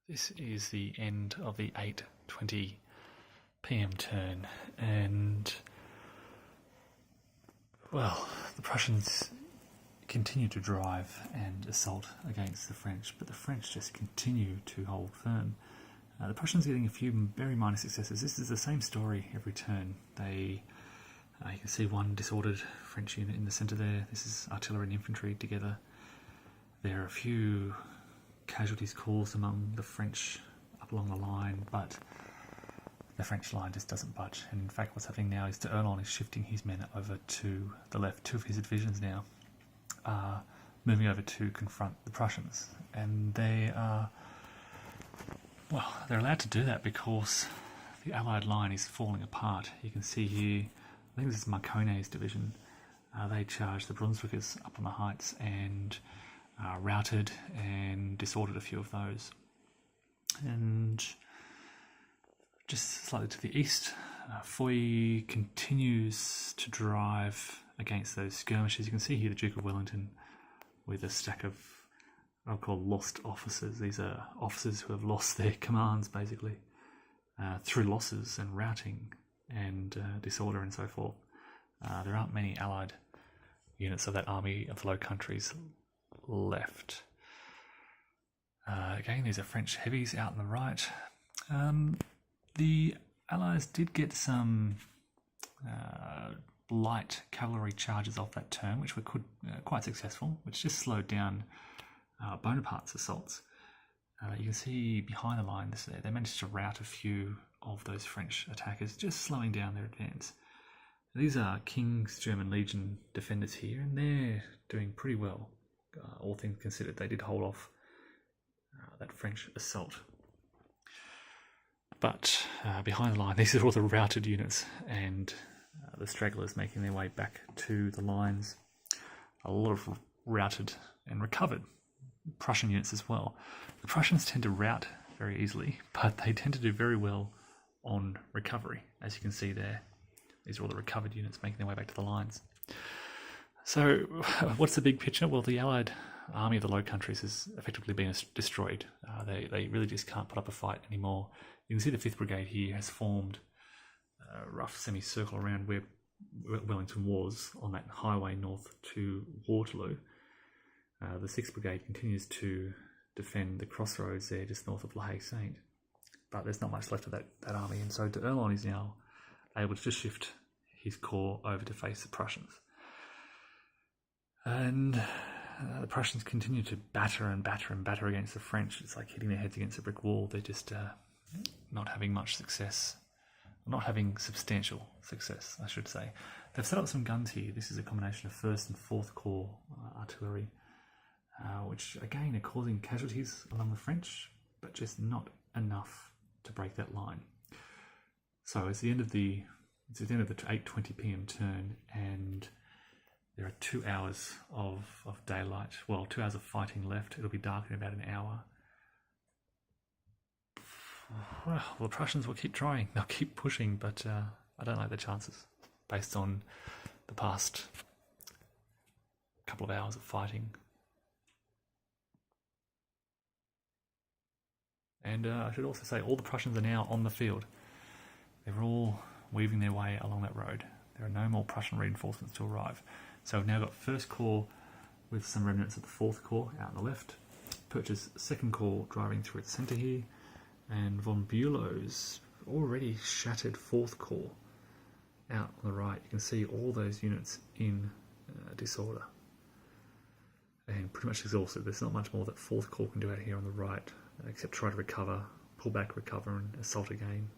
This is the end of the 8:20 p.m. turn, and well, the Prussians continue to drive and assault against the French, but the French just continue to hold firm. The Prussians are getting a few very minor successes. This is the same story every turn. You can see one disordered French unit in the centre there. This is artillery and infantry together. There are a few casualties caused among the French up along the line, but the French line just doesn't budge. And in fact, what's happening now is d'Erlon is shifting his men over to the left. Two of his divisions now are moving over to confront the Prussians, and they're allowed to do that because the Allied line is falling apart. You can see here, I think this is Marconi's division. They charged the Brunswickers up on the heights and routed and disordered a few of those. And just slightly to the east, Foy continues to drive against those skirmishes. You can see here the Duke of Wellington with a stack of what I'll call lost officers. These are officers who have lost their commands, basically, through losses and routing and disorder and so forth. There aren't many Allied units of that army of the Low Countries left. Again, these are French heavies out on the right. The Allies did get some light cavalry charges off that turn, which were quite successful, which just slowed down Bonaparte's assaults. You can see behind the lines there, they managed to rout a few of those French attackers, just slowing down their advance. These are King's German Legion defenders here, and they're doing pretty well, all things considered. They did hold off that French assault. But behind the line, these are all the routed units and the stragglers making their way back to the lines. A lot of routed and recovered Prussian units as well. The Prussians tend to rout very easily, but they tend to do very well on recovery. As you can see there, these are all the recovered units making their way back to the lines. So what's the big picture? Well, the Allied army of the Low Countries has effectively been destroyed. They really just can't put up a fight anymore. You can see the 5th Brigade here has formed a rough semicircle around where Wellington was on that highway north to Waterloo. The 6th Brigade continues to defend the crossroads there just north of La Haye Sainte, but there's not much left of that army, and so d'Erlon is now able to just shift his corps over to face the Prussians. And the Prussians continue to batter and batter and batter against the French. It's like hitting their heads against a brick wall. They're just not having much success, not having substantial success, I should say. They've set up some guns here. This is a combination of 1st and 4th Corps artillery, which again are causing casualties among the French, but just not enough to break that line. So it's the end of the 8:20 p.m. turn, and there are 2 hours of daylight. Well, 2 hours of fighting left. It'll be dark in about an hour. Well, the Prussians will keep trying. They'll keep pushing, but I don't like the chances based on the past couple of hours of fighting. And I should also say all the Prussians are now on the field. They're all weaving their way along that road. There are no more Prussian reinforcements to arrive. So we've now got 1st Corps with some remnants of the 4th Corps out on the left. Purchase 2nd Corps driving through its centre here. And von Bülow's already shattered 4th Corps out on the right. You can see all those units in disorder and pretty much exhausted. There's not much more that 4th Corps can do out here on the right except try to recover, pull back, recover, and assault again.